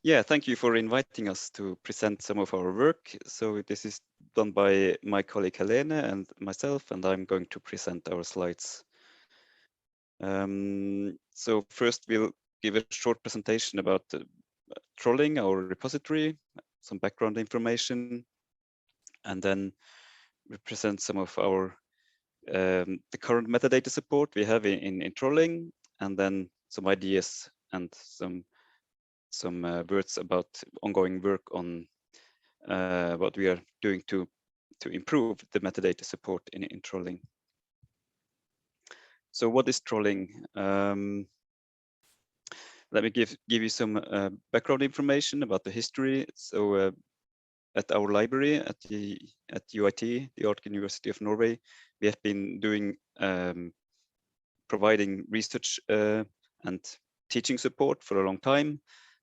Yeah, thank you for inviting us to present some of our work. So this is done by my colleague Helene and myself, and I'm going to present our slides. So first we'll give a short presentation about trolling, our repository, some background information, and then we present some of our the current metadata support we have in trolling, and then some ideas and some words about ongoing work on what we are doing to improve the metadata support in trolling. So what is trolling? Let me give you some background information about the history. So at our library at UiT, the Art University of Norway, we have been doing providing research and teaching support for a long time.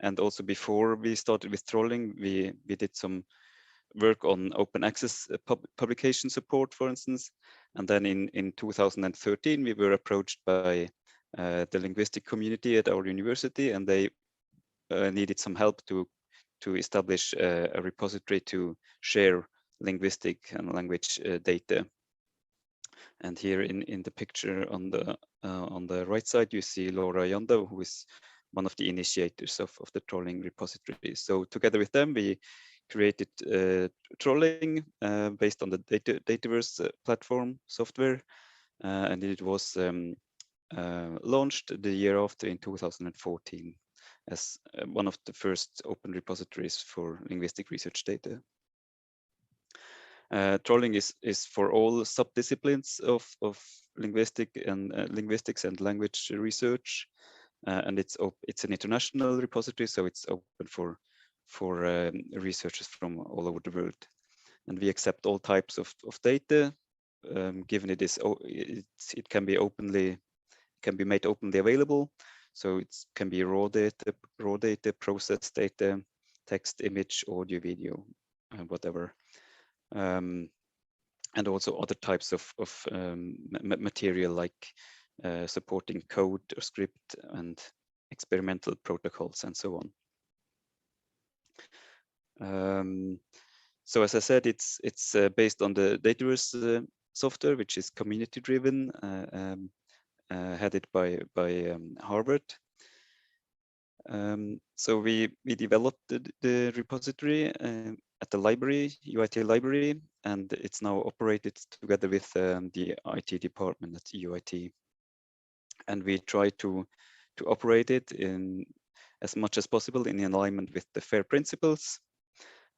And also before we started with trolling, we did some work on open access publication support, for instance. And then in 2013, we were approached by the linguistic community at our university, and they needed some help to establish a repository to share linguistic and language data. And here in the picture on the right side, you see Laura Yondo, who is one of the initiators of the trolling repository. So together with them, we created trolling based on the Dataverse platform software, and it was launched the year after in 2014 as one of the first open repositories for linguistic research data. Trolling is for all subdisciplines of linguistics and language research, and it's an international repository, so it's open for researchers from all over the world. And we accept all types of data, given it can be made openly available. So it can be raw data, processed data, text, image, audio, video, whatever. And also other types of material like supporting code or script and experimental protocols and so on. So as I said, it's based on the Dataverse software, which is community driven, headed by Harvard. So we developed the repository at the library, UiT library, and it's now operated together with the IT department at UiT. And we try to operate it in as much as possible in alignment with the FAIR principles.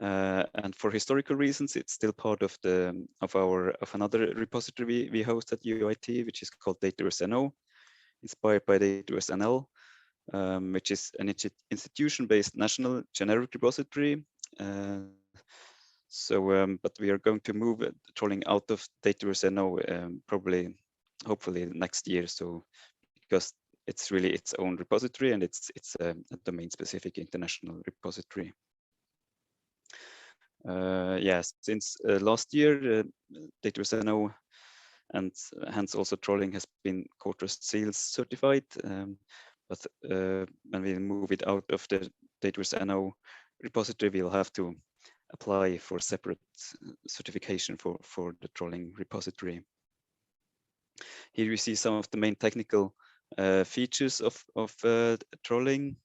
And for historical reasons, it's still part of another repository we host at UiT, which is called Dataverse NO, inspired by Dataverse NL, which is an institution-based national generic repository. But we are going to move trolling out of Dataverse NO hopefully next year. So because it's really its own repository and it's a domain-specific international repository. Yes, since last year, Dataverse NO and hence also trolling has been Core Trust Seals certified. But when we move it out of the Dataverse NO repository, we'll have to apply for separate certification for the trolling repository. Here you see some of the main technical features of trolling.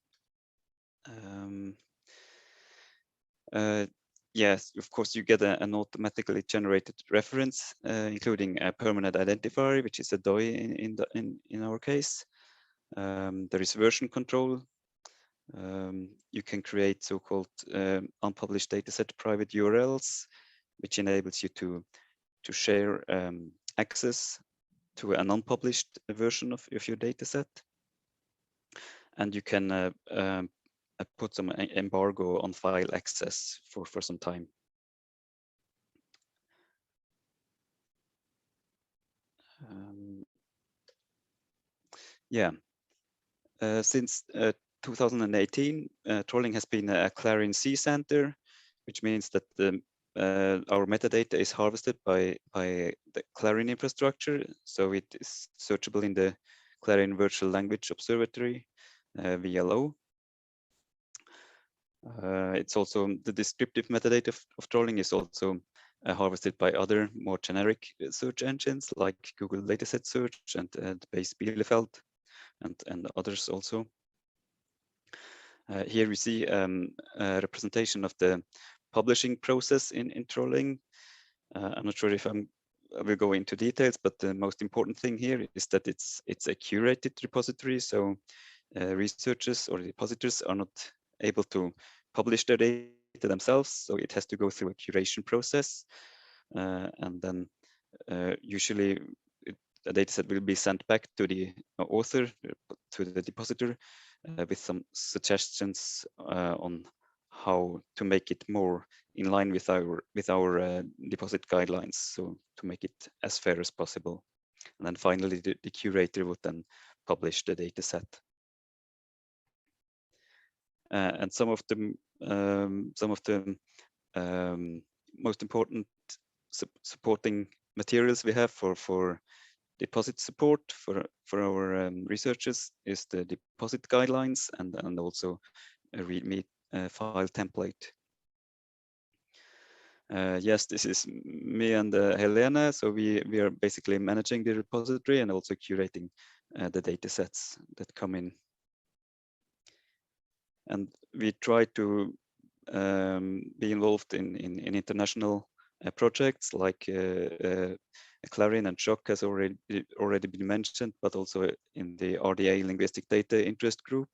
Yes, of course, you get an automatically generated reference, including a permanent identifier, which is a DOI in our case. There is version control. You can create so-called unpublished dataset private URLs, which enables you to share access to an unpublished version of your dataset. And you can put some embargo on file access for some time. Yeah, since 2018, trolling has been a Clarion C center, which means that our metadata is harvested by the Clarion infrastructure. So it is searchable in the Clarion Virtual Language Observatory, VLO. It's also the descriptive metadata of trolling is also harvested by other more generic search engines like Google Dataset Search and Base Bielefeld and others also. Here we see a representation of the publishing process in trolling. I'm not sure if I will go into details, but the most important thing here is that it's a curated repository. So researchers or depositors are not able to publish their data themselves. So it has to go through a curation process. And then usually a dataset will be sent back to the author, to the depositor, with some suggestions on how to make it more in line with our deposit guidelines, so to make it as fair as possible. And then finally, the curator would then publish the data set. And some of the most important supporting materials we have for deposit support for our researchers is the deposit guidelines and also a README file template. Yes, this is me and Helena. So we are basically managing the repository and also curating the data sets that come in. And we try to be involved in international projects like Clarion and Shock has already been mentioned, but also in the RDA Linguistic Data Interest Group,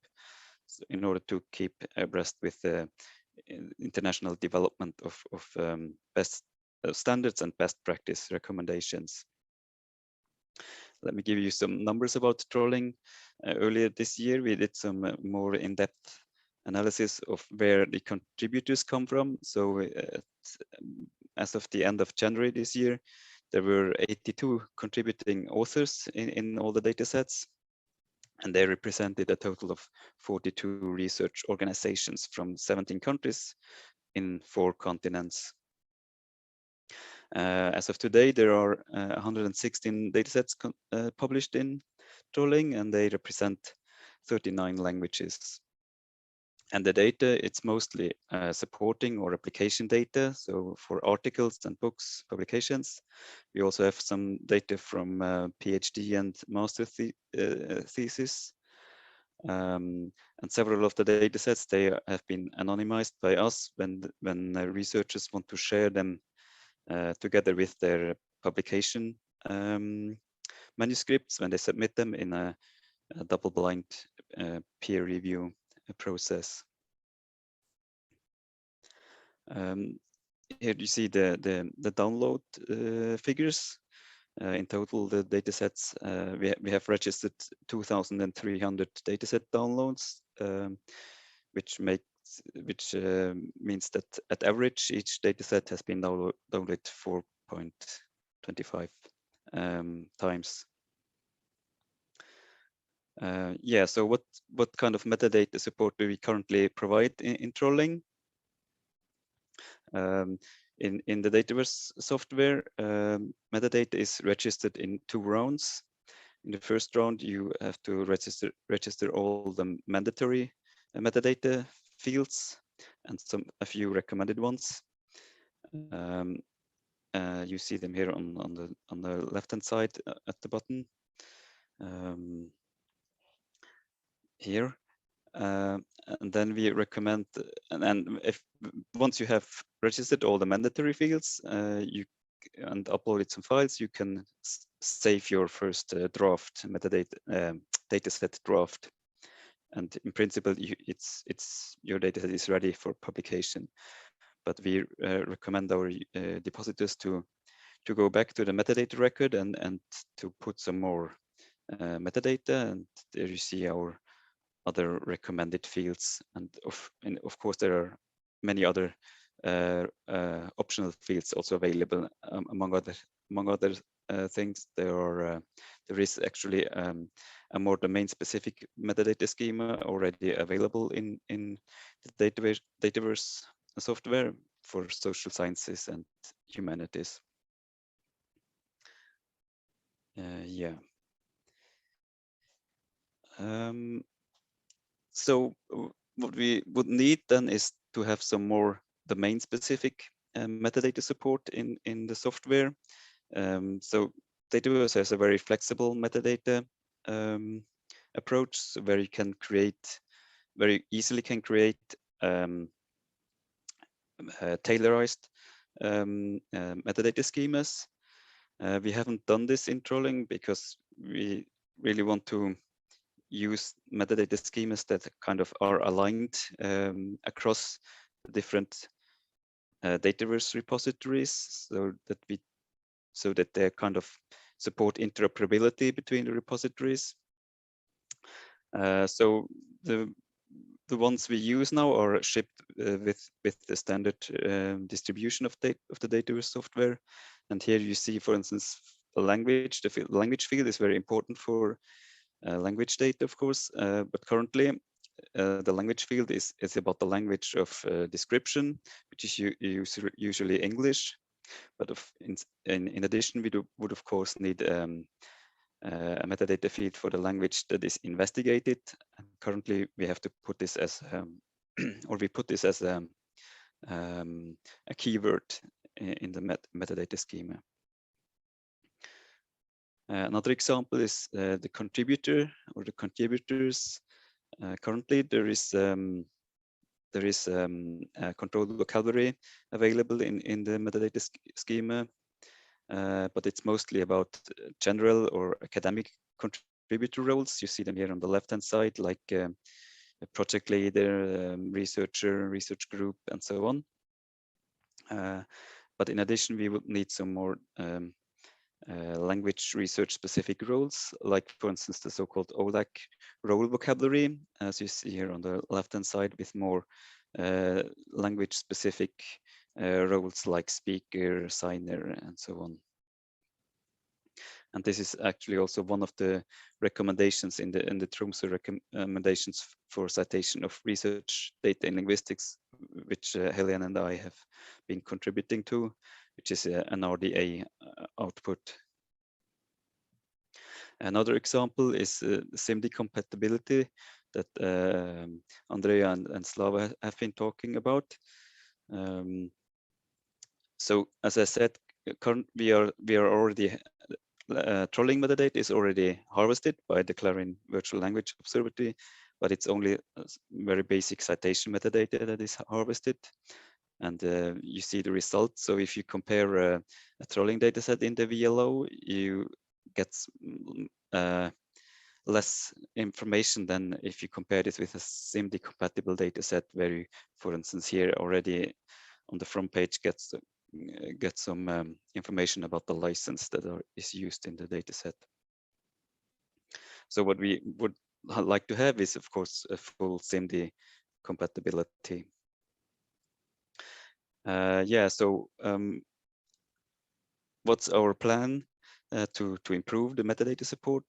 so in order to keep abreast with the international development of best standards and best practice recommendations. Let me give you some numbers about trolling. Earlier this year, we did some more in-depth analysis of where the contributors come from. So as of the end of January this year, there were 82 contributing authors in all the data sets, and they represented a total of 42 research organizations from 17 countries in 4 continents. As of today, there are 116 datasets published in trolling, and they represent 39 languages. And the data, it's mostly supporting or application data. So for articles and books, publications, we also have some data from PhD and master thesis. And several of the data sets, they have been anonymized by us when researchers want to share them together with their publication manuscripts when they submit them in a double-blind peer review process. Here you see the download figures. In total, the datasets we have registered 2,300 dataset downloads, which means that at average each dataset has been downloaded 4.25 times. Yeah, so what kind of metadata support do we currently provide in trolling? In the Dataverse software, metadata is registered in 2 rounds. In the first round, you have to register all the mandatory metadata fields and a few recommended ones. You see them here on the left-hand side at the bottom. Here. And then we recommend, and if once you have registered all the mandatory fields, you and uploaded some files, you can save your first draft metadata dataset draft. And in principle, your dataset is ready for publication. But we recommend our depositors to go back to the metadata record and to put some more metadata. And there you see our other recommended fields, and of course there are many other optional fields also available. Among other things, there is actually a more domain-specific metadata schema already available in the Dataverse software for social sciences and humanities. Yeah. So what we would need then is to have some more domain-specific metadata support in the software. So Dataverse has a very flexible metadata approach, so where you can very easily create tailorized metadata schemas. We haven't done this in trolling because we really want to use metadata schemas that kind of are aligned across different Dataverse repositories, so that they kind of support interoperability between the repositories. So the ones we use now are shipped with the standard distribution of the Dataverse software. And here you see, for instance, the language. The language field is very important for language data, of course, but currently the language field is about the language of description, which is usually English. But in addition, we would of course need a metadata field for the language that is investigated. And currently, we have to put this as, or we put this as a keyword in the metadata schema. Another example is the contributor or the contributors. Currently, there is a controlled vocabulary available in the metadata schema, but it's mostly about general or academic contributor roles. You see them here on the left-hand side, like a project leader, researcher, research group, and so on. But in addition, we would need some more language research specific roles, like for instance, the so-called OLAC role vocabulary, as you see here on the left-hand side, with more language specific roles like speaker, signer, and so on. And this is actually also one of the recommendations in the Tromsø recommendations for citation of research data in linguistics, which Helene and I have been contributing to, which is an RDA output. Another example is SIMD compatibility that Andrea and Slava have been talking about. So as I said, we are already trolling metadata is already harvested by the Clarin Virtual Language Observatory, but it's only very basic citation metadata that is harvested. And you see the results. So if you compare a trolling dataset in the VLO, you get less information than if you compare this with a SIMD compatible dataset, where you, for instance, here already on the front page get some information about the license that is used in the dataset. So what we would like to have is, of course, a full SIMD compatibility. Yeah, so what's our plan to improve the metadata support,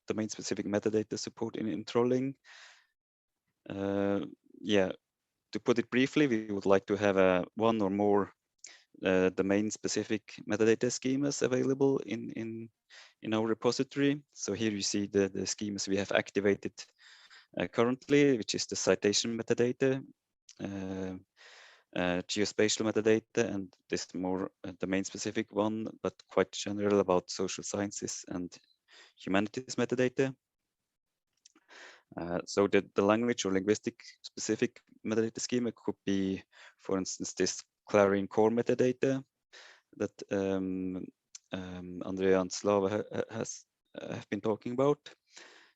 domain-specific metadata support in trolling? Yeah, to put it briefly, we would like to have one or more domain-specific metadata schemas available in our repository. So here you see the schemas we have activated currently, which is the citation metadata, geospatial metadata, and this more domain-specific one, but quite general about social sciences and humanities metadata. So the language or linguistic specific metadata schema could be, for instance, this Clarin core metadata that Andrea and Slava have been talking about.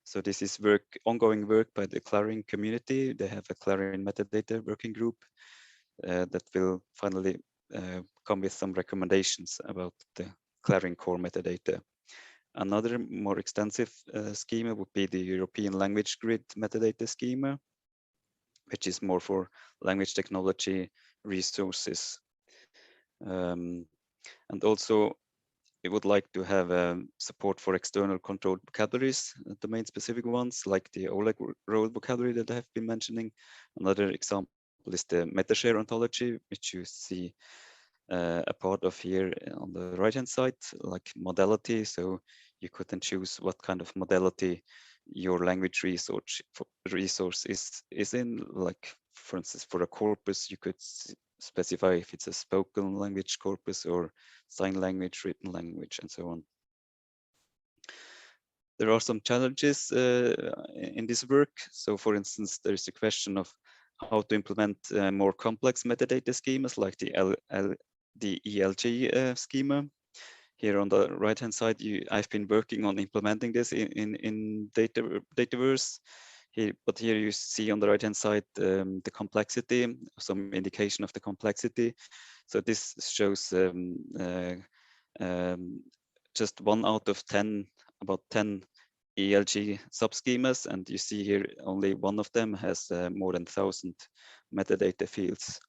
So this is ongoing work by the Clarin community. They have a Clarin metadata working group that will finally come with some recommendations about the Clarin core metadata. Another more extensive schema would be the European language grid metadata schema, which is more for language technology resources. And also, we would like to have support for external controlled vocabularies, domain-specific ones, like the OLAC role vocabulary that I have been mentioning. Another example is the MetaShare ontology, which you see a part of here on the right-hand side, like modality. So you could then choose what kind of modality your language resource is in. Like, for instance, for a corpus, you could specify if it's a spoken language corpus or sign language, written language, and so on. There are some challenges in this work. So, for instance, there is a question of how to implement more complex metadata schemas like the ELG schema. Here on the right-hand side, I've been working on implementing this in Dataverse. But here you see on the right-hand side the complexity, some indication of the complexity. So this shows just 1 out of 10, about 10 ELG subschemas, and you see here only one of them has more than 1,000 metadata fields.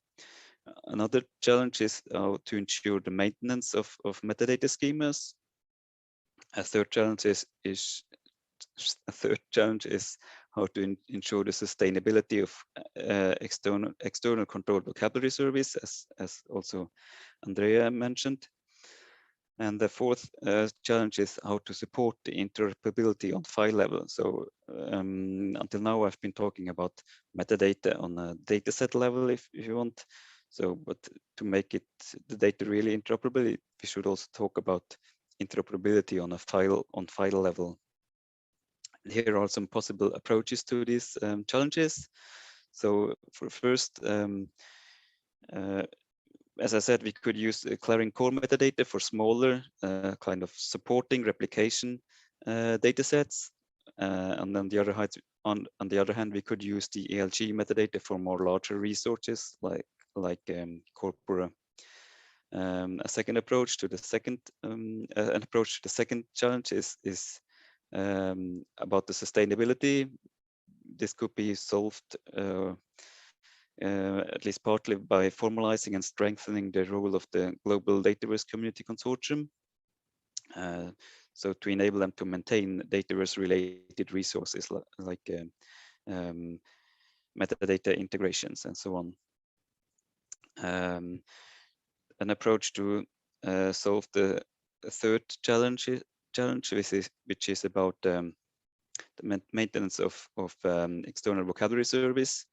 Another challenge is how to ensure the maintenance of metadata schemas. A third challenge is how to ensure the sustainability of external controlled vocabulary service, as also Andrea mentioned. And the fourth challenge is how to support the interoperability on file level. So until now, I've been talking about metadata on a dataset level, if you want. So, but to make it the data really interoperable, we should also talk about interoperability on a file level. And here are some possible approaches to these challenges. So, for first, as I said, we could use Clarion core metadata for smaller kind of supporting replication data sets. And on the other hand, we could use the ELG metadata for more larger resources like corpora. A second approach to the second challenge is about the sustainability. This could be solved at least partly by formalizing and strengthening the role of the global Dataverse community consortium. So to enable them to maintain Dataverse related resources like metadata integrations and so on. An approach to solve the third challenge, which is about the maintenance of external vocabulary service.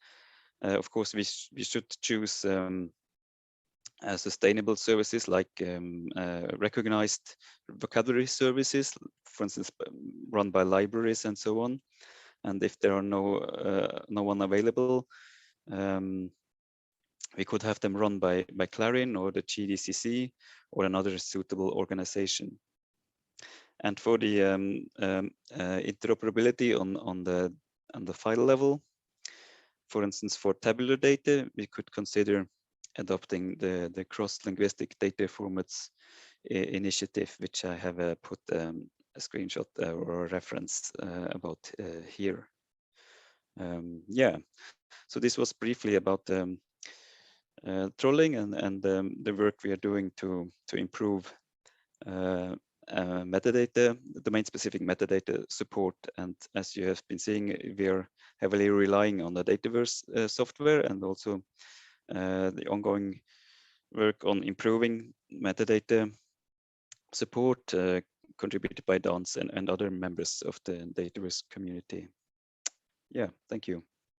Of course, we should choose sustainable services like recognized vocabulary services, for instance, run by libraries and so on. And if there are no one available, we could have them run by Clarion or the GDCC or another suitable organization. And for the interoperability on the file level, for instance, for tabular data, we could consider adopting the cross-linguistic data formats initiative, which I have put a screenshot or a reference about here. Yeah, so this was briefly about trolling and the work we are doing to improve metadata, domain-specific metadata support. And as you have been seeing, we are heavily relying on the Dataverse software and also the ongoing work on improving metadata support contributed by Dans and other members of the Dataverse community. Yeah, thank you.